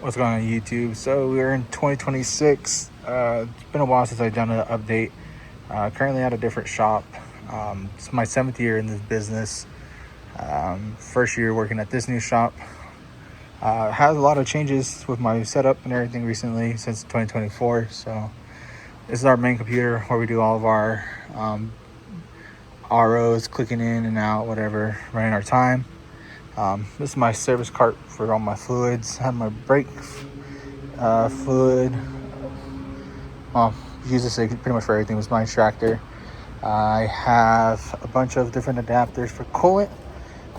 What's going on YouTube? So we're in 2026. It's been a while since I've done an update. Currently at a different shop. It's my 7th year in this business. First year working at this new shop. Had a lot of changes with my setup and everything recently since 2024. So this is our main computer where we do all of our ROs, clicking in and out, whatever, running our time. This is my service cart for all my fluids. I have my brake fluid. Use this pretty much for everything. With my extractor. I have a bunch of different adapters for coolant,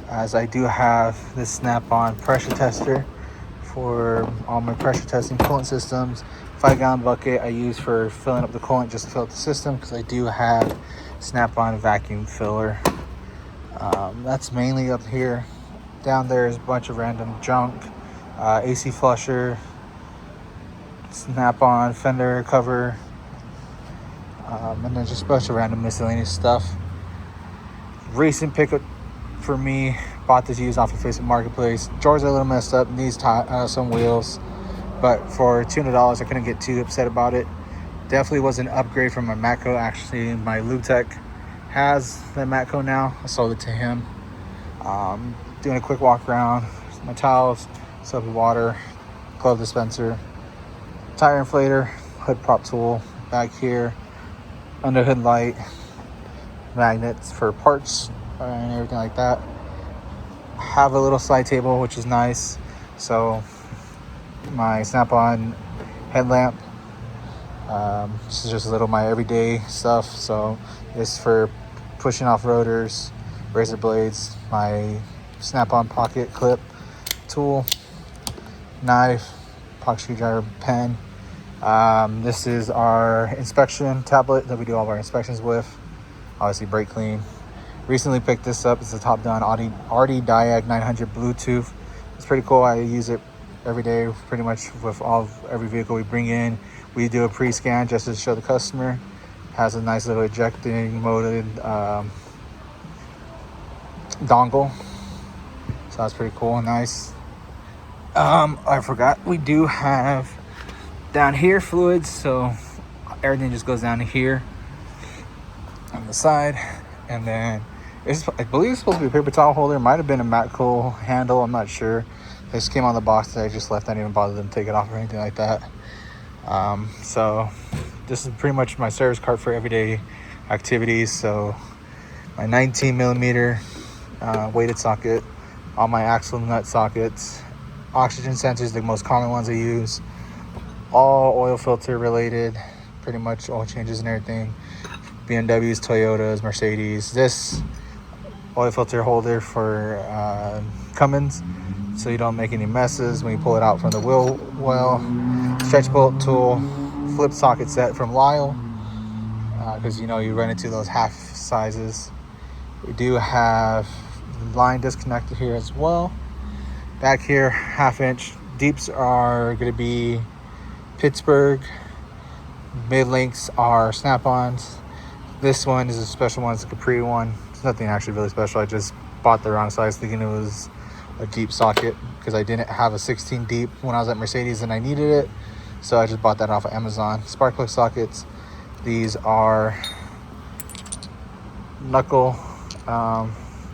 as I do have this snap-on pressure tester for all my pressure testing coolant systems. 5-gallon bucket I use for filling up the coolant just to fill up the system, because I do have snap-on vacuum filler. That's mainly up here. Down there is a bunch of random junk, AC flusher, snap-on fender cover, and then just a bunch of random miscellaneous stuff. Recent pickup for me, bought this used off of Facebook Marketplace. Drawers are a little messed up, needs some wheels, but for $200 I couldn't get too upset about it. Definitely was an upgrade from my Matco. Actually, my Lube Tech has the Matco now. I sold it to him. Doing a quick walk around. My towels, soapy water, glove dispenser, tire inflator, hood prop tool back here, under hood light, magnets for parts and everything like that. Have a little side table, which is nice. So my snap-on headlamp. This is just a little my everyday stuff. So it's for pushing off rotors, razor blades, my snap-on pocket clip tool, knife, pocket screwdriver, pen. This is our inspection tablet that we do all of our inspections with. Obviously brake clean. Recently picked this up. It's a top-down RD Diag 900 Bluetooth. It's pretty cool. I use it every day pretty much with every vehicle we bring in. We do a pre-scan just to show the customer. Has a nice little ejecting molded dongle. So that's pretty cool and nice. I forgot we do have down here fluids, so everything just goes down here on the side. And then I believe it's supposed to be a paper towel holder. It might have been a Matco handle, I'm not sure. This came on the box that I just left. I didn't even bother them to take it off or anything like that. So this is pretty much my service cart for everyday activities. So my 19 millimeter weighted socket, all my axle nut sockets, oxygen sensors, the most common ones I use, all oil filter related, pretty much oil changes and everything. BMWs, Toyotas, Mercedes. This oil filter holder for Cummins, so you don't make any messes when you pull it out from the wheel well. Stretch bolt tool, flip socket set from Lyle, because you run into those half sizes. We do have line disconnector here as well. Back here, 1/2 inch deeps are going to be Pittsburgh. Mid links are snap-ons. This one is a special one. It's a Capri one. It's nothing actually really special. I just bought the wrong size thinking it was a deep socket, because I didn't have a 16 deep when I was at Mercedes and I needed it. So I just bought that off of Amazon. Spark plug sockets. These are knuckle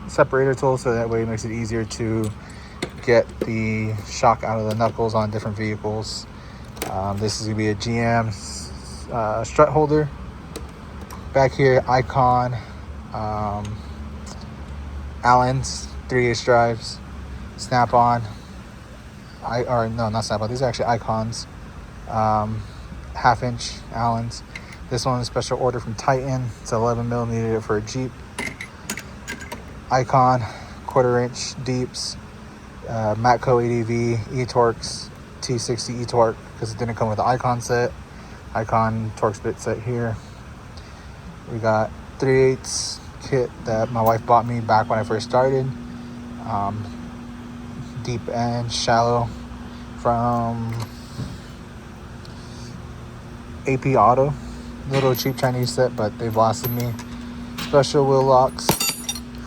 separator tools, so that way it makes it easier to get the shock out of the knuckles on different vehicles. This is going to be a GM strut holder. Back here, Icon, Allen's 3/8 drives, snap-on. Not snap-on. These are actually Icons. 1/2 inch Allen's. This one is a special order from Titan. It's 11 millimeter for a Jeep. Icon 1/4 inch deeps. Matco ADV eTorx T60 eTorque, because it didn't come with the Icon set. Icon Torx bit set here. We got 3/8 kit that my wife bought me back when I first started. Deep and shallow from AP Auto. Little cheap Chinese set, but they've lasted me. Special wheel locks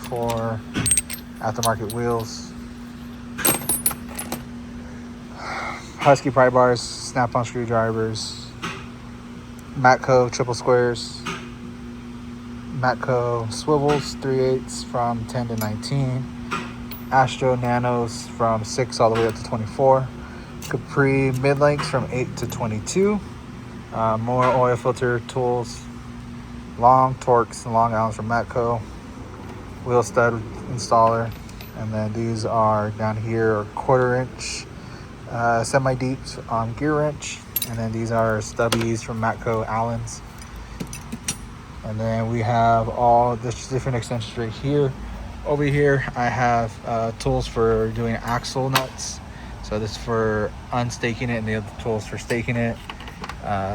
for aftermarket wheels. Husky pry bars, snap-on screwdrivers, Matco triple squares, Matco swivels 3/8 from 10 to 19, Astro Nanos from 6 all the way up to 24, Capri mid-lengths from 8 to 22, more oil filter tools, long Torx and long Allens from Matco, wheel stud installer, and then these are down here are 1/4 inch semi-deep gear wrench, and then these are stubbies from Matco Allens. And then we have all this different extensions right here. Over here I have tools for doing axle nuts, so this is for unstaking it, and the other tools for staking it.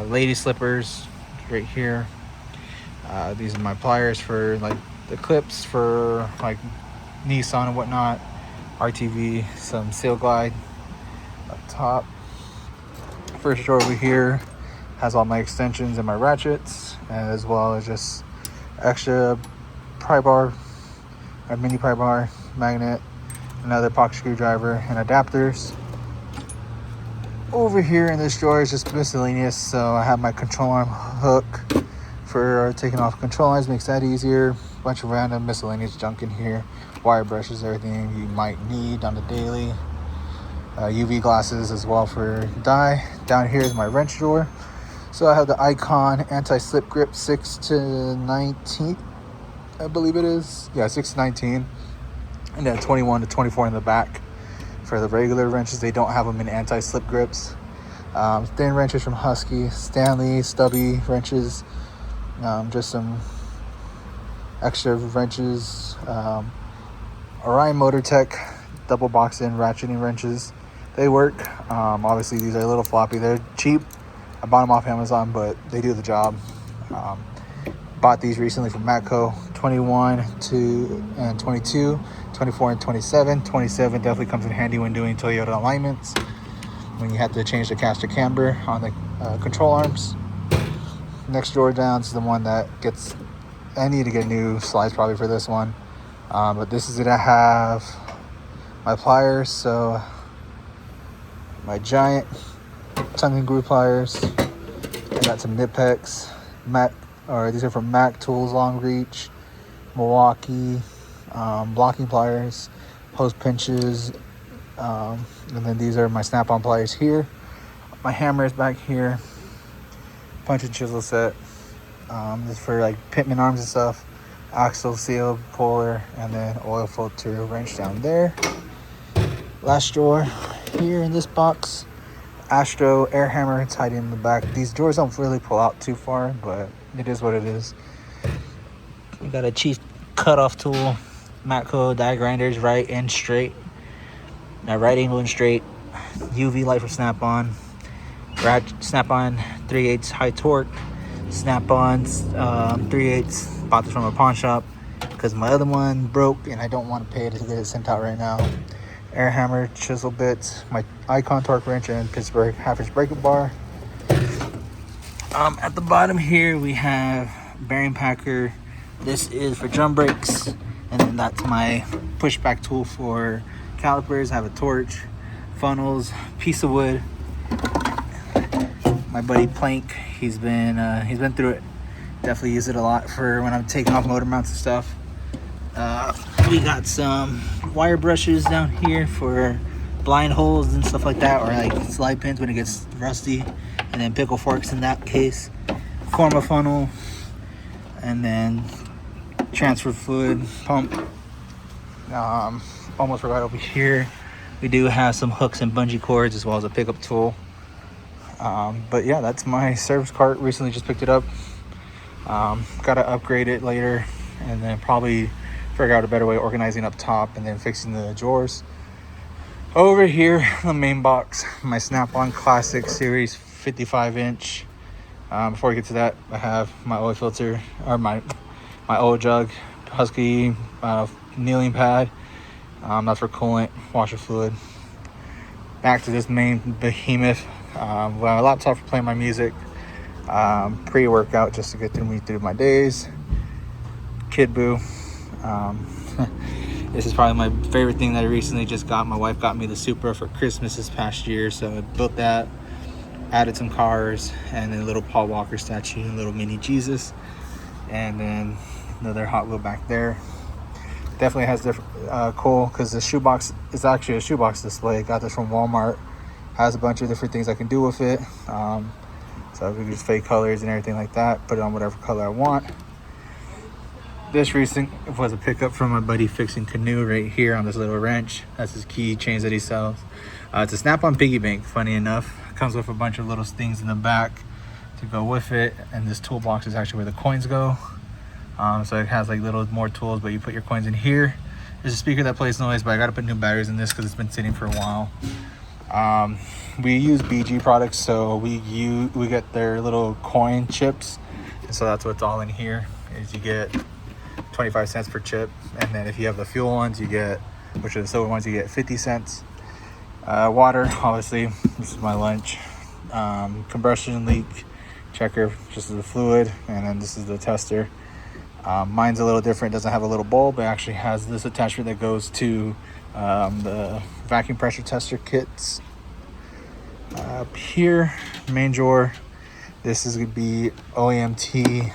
Lady slippers right here. These are my pliers for like the clips for like Nissan and whatnot. RTV, some Seal Glide up top. First drawer over here has all my extensions and my ratchets, as well as just extra pry bar, a mini pry bar, magnet, another pocket screwdriver, and adapters. Over here in this drawer is just miscellaneous, so I have my control arm hook for taking off control lines, makes that easier. Bunch of random miscellaneous junk in here, wire brushes, everything you might need on the daily. UV glasses as well for dye. Down here is my wrench drawer. So I have the Icon anti-slip grip 6 to 19, I believe it is. Yeah, 6 to 19. And then 21 to 24 in the back. For the regular wrenches, they don't have them in anti-slip grips. Thin wrenches from Husky, Stanley, stubby wrenches, just some extra wrenches. Orion Motor Tech double box in ratcheting wrenches. They work. Obviously these are a little floppy. They're cheap. I bought them off Amazon, but they do the job. Bought these recently from Matco. 21 and 22, 24 and 27. 27 definitely comes in handy when doing Toyota alignments, when you have to change the caster camber on the control arms. Next drawer down is the one that gets, I need to get new slides probably for this one. But this is it. I have my pliers, so my giant tongue and groove pliers. I got some Nipex, these are from Mac Tools Long Reach, Milwaukee, blocking pliers, post pinches, and then these are my snap-on pliers here. My hammer is back here, punch and chisel set. This is for like pitman arms and stuff. Axle seal puller, and then oil filter wrench down there. Last drawer here in this box, Astro air hammer, it's hiding in the back. These drawers don't really pull out too far, but it is what it is. We got a cheap cutoff tool, Matco die grinders, right and straight, right angle and straight. UV light for snap-on, snap-on 3/8 high torque, snap-ons 3/8. Bought this from a pawn shop because my other one broke and I don't want to pay to get it sent out right now. Air hammer, chisel bits, my Icon torque wrench, and Pittsburgh half-inch breaker bar. At the bottom here we have bearing packer. This is for drum brakes, and then that's my pushback tool for calipers. I have a torch, funnels, piece of wood. My buddy Plank, he's been through it. Definitely use it a lot for when I'm taking off motor mounts and stuff. We got some wire brushes down here for blind holes and stuff like that, or like slide pins when it gets rusty, and then pickle forks in that case. Forma funnel, and then transfer fluid pump. Almost forgot over here, we do have some hooks and bungee cords as well as a pickup tool. But yeah, that's my service cart. Recently just picked it up. Gotta upgrade it later, and then probably figure out a better way of organizing up top and then fixing the drawers. Over here, the main box, my Snap-on Classic Series 55-inch. Before I get to that, I have my oil filter, or my oil jug, Husky kneeling pad. That's for coolant, washer fluid. Back to this main behemoth. My laptop for playing my music. Pre-workout just to get me through my days. Kid Boo. This is probably my favorite thing that I recently just got. My wife got me the Supra for Christmas this past year, so I built that, added some cars, and then a little Paul Walker statue, a little mini Jesus, and then another Hot Wheel back there. Definitely has different cool, because the shoebox is actually a shoebox display. Got this from Walmart. Has a bunch of different things I can do with it. So I can use fake colors and everything like that. Put it on whatever color I want. This recent was a pickup from my buddy fixing canoe right here on this little wrench. That's his key chains that he sells. It's a snap-on piggy bank, funny enough. Comes with a bunch of little things in the back to go with it. And this toolbox is actually where the coins go. So it has like little more tools, but you put your coins in here. There's a speaker that plays noise, but I gotta put new batteries in this because it's been sitting for a while. We use BG products, so we get their little coin chips. And so that's what's all in here, is you get 25 cents per chip, and then if you have the fuel ones, you get, which are the silver ones, you get 50 cents. Water, obviously, this is my lunch. Combustion leak checker, just the fluid, and then this is the tester. Mine's a little different, doesn't have a little bulb. It actually has this attachment that goes to the vacuum pressure tester kits. Up here, main drawer, this is going to be OEMT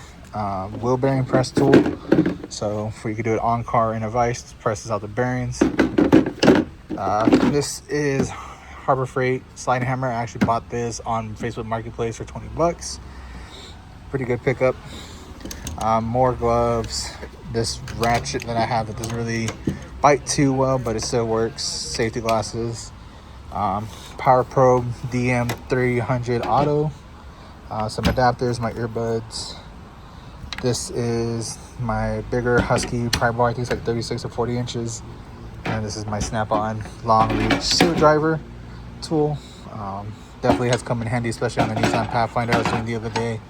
wheel bearing press tool. So for you can do it on car in a vise, presses out the bearings. This is Harbor Freight sliding hammer. I actually bought this on Facebook Marketplace for 20 bucks. Pretty good pickup. More gloves. This ratchet that I have that doesn't really bite too well, but it still works. Safety glasses. Power Probe DM300 Auto. Some adapters, my earbuds. This is my bigger Husky pry bar. I think it's like 36 or 40 inches. And this is my snap-on long reach seal driver tool. Definitely has come in handy, especially on the Nissan Pathfinder I was doing the other day.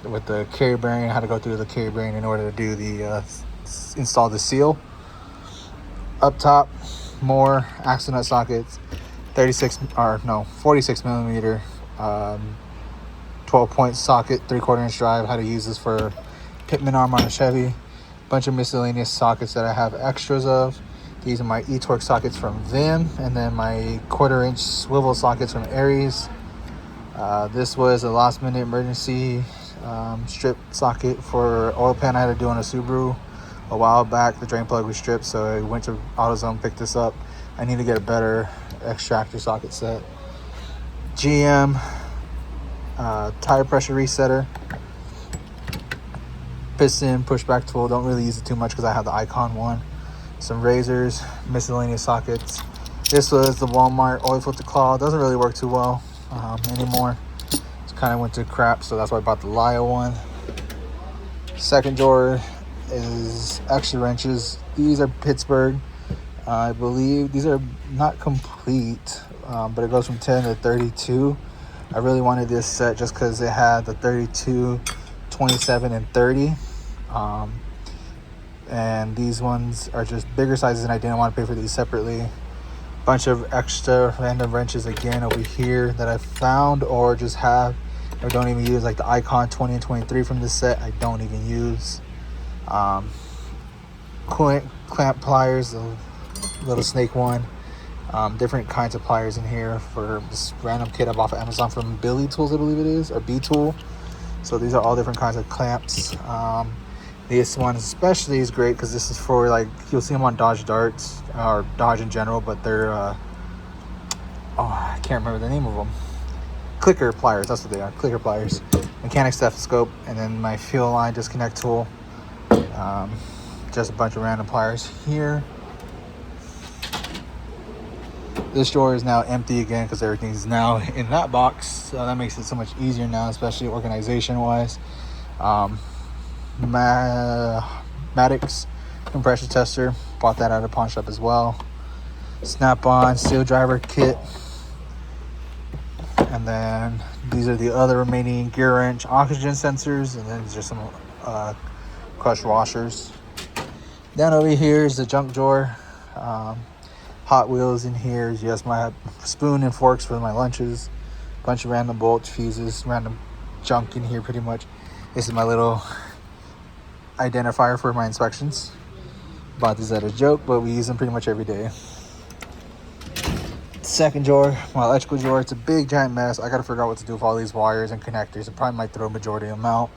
With the carrier bearing, I had to go through the carrier bearing in order to do the install the seal. Up top, more axle nut sockets, 46 millimeter 12-point socket, 3/4 inch drive. How to use this for pitman arm on a Chevy. Bunch of miscellaneous sockets that I have extras of. These are my eTorque sockets from Vim, and then my 1/4 inch swivel sockets from Aries. This was a last minute emergency strip socket for oil pan I had to do on a Subaru a while back. The drain plug was stripped, so I went to AutoZone, picked this up. I need to get a better extractor socket set. GM tire pressure resetter, piston pushback tool. Don't really use it too much because I have the Icon one. Some razors, miscellaneous sockets. This was the Walmart oil filter claw. Doesn't really work too well anymore. It's kind of went to crap, so that's why I bought the Lyle one. Second drawer is extra wrenches. These are Pittsburgh. I believe these are not complete, but it goes from 10 to 32. I really wanted this set just because it had the 32, 27, and 30. And these ones are just bigger sizes, and I didn't want to pay for these separately. Bunch of extra random wrenches again over here that I found or just have or don't even use, like the Icon 20 and 23 from this set. I don't even use. Clamp pliers, the little snake one. Different kinds of pliers in here for this random kit I bought off of Amazon from Billy Tools, I believe it is, or B Tool. So these are all different kinds of clamps. This one especially is great because this is for, like, you'll see them on Dodge Darts or Dodge in general, but they're I can't remember the name of them. Clicker pliers, that's what they are, clicker pliers. Mechanic stethoscope, and then my fuel line disconnect tool. Just a bunch of random pliers here. This drawer is now empty again because everything's now in that box, so that makes it so much easier now, especially organization wise. Maddox compression tester, bought that at a pawn shop as well. Snap-on seal driver kit, and then these are the other remaining gear wrench oxygen sensors, and then these are some clutch washers. Down over here is the junk drawer. Hot Wheels in here. Yes, my spoon and forks for my lunches. Bunch of random bolts, fuses, random junk in here pretty much. This is my little identifier for my inspections. Bought this as a joke, but we use them pretty much every day. Second drawer, my electrical drawer. It's a big giant mess. I gotta figure out what to do with all these wires and connectors. I probably might throw a majority of them out.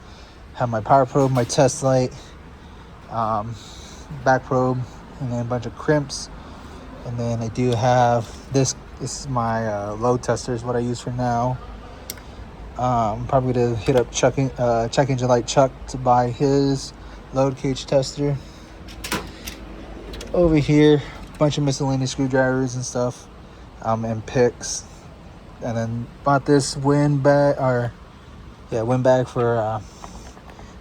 Have my power probe, my test light, back probe, and then a bunch of crimps. And then I do have this. This is my load tester is what I use for now. Probably to hit up check engine light Chuck to buy his load cage tester. Over here, a bunch of miscellaneous screwdrivers and stuff, and picks. And then bought this wind bag for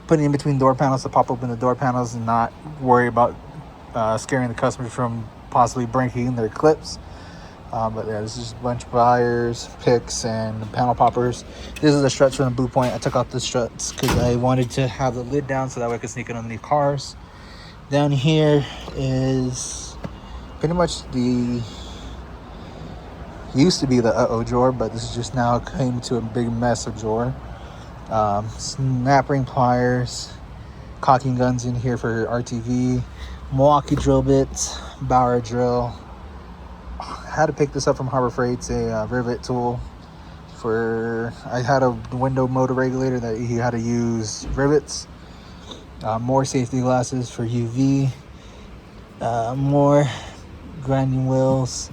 putting in between door panels to pop open the door panels and not worry about scaring the customers from possibly breaking their clips. But yeah, this is a bunch of wires, picks, and panel poppers. This is the struts from the Blue Point. I took out the struts because I wanted to have the lid down so that way I could sneak it underneath cars. Down here is pretty much used to be the uh-oh drawer, but this is just now came to a big mess of drawer. Snap ring pliers, caulking guns in here for RTV, Milwaukee drill bits, Bauer drill. I had to pick this up from Harbor Freight. It's a rivet tool I had a window motor regulator that he had to use rivets. More safety glasses for UV, more grinding wheels,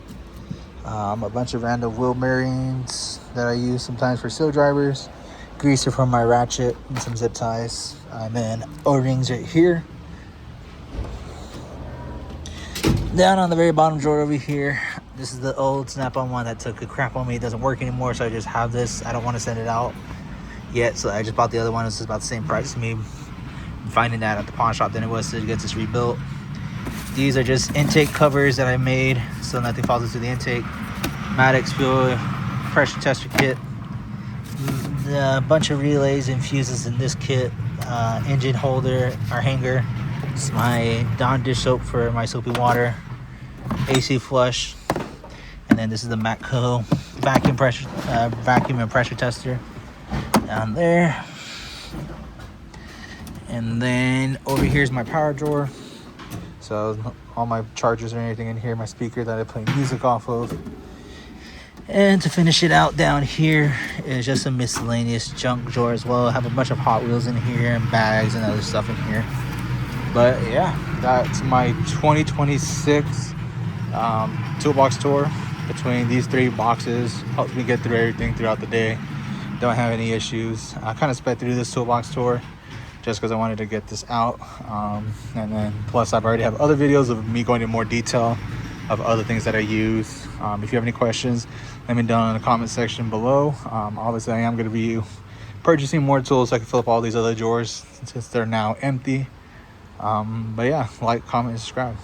a bunch of random wheel bearings that I use sometimes for seal drivers, greaser from my ratchet, and some zip ties, and then O-rings right here. Down on the very bottom drawer over here, this is the old Snap-on one that took a crap on me. It doesn't work anymore, so I just have this. I don't want to send it out yet, so I just bought the other one. It's about the same price to me finding that at the pawn shop than it was to get this rebuilt. These are just intake covers that I made so nothing falls into the intake. Maddox fuel pressure tester kit, a bunch of relays and fuses in this kit, engine holder or hanger. It's my Dawn dish soap for my soapy water, AC flush, and then this is the Matco vacuum and pressure tester down there. And then over here is my power drawer. So all my chargers and anything in here, my speaker that I play music off of. And to finish it out down here is just some miscellaneous junk drawer as well. I have a bunch of Hot Wheels in here and bags and other stuff in here. But yeah, that's my 2026 toolbox tour. Between these 3 boxes, helps me get through everything throughout the day. Don't have any issues. I kind of sped through this toolbox tour just because I wanted to get this out, and then plus I've already have other videos of me going into more detail of other things that I use. If you have any questions, let me know in the comment section below. Obviously I am going to be purchasing more tools so I can fill up all these other drawers since they're now empty. But yeah, like, comment, and subscribe.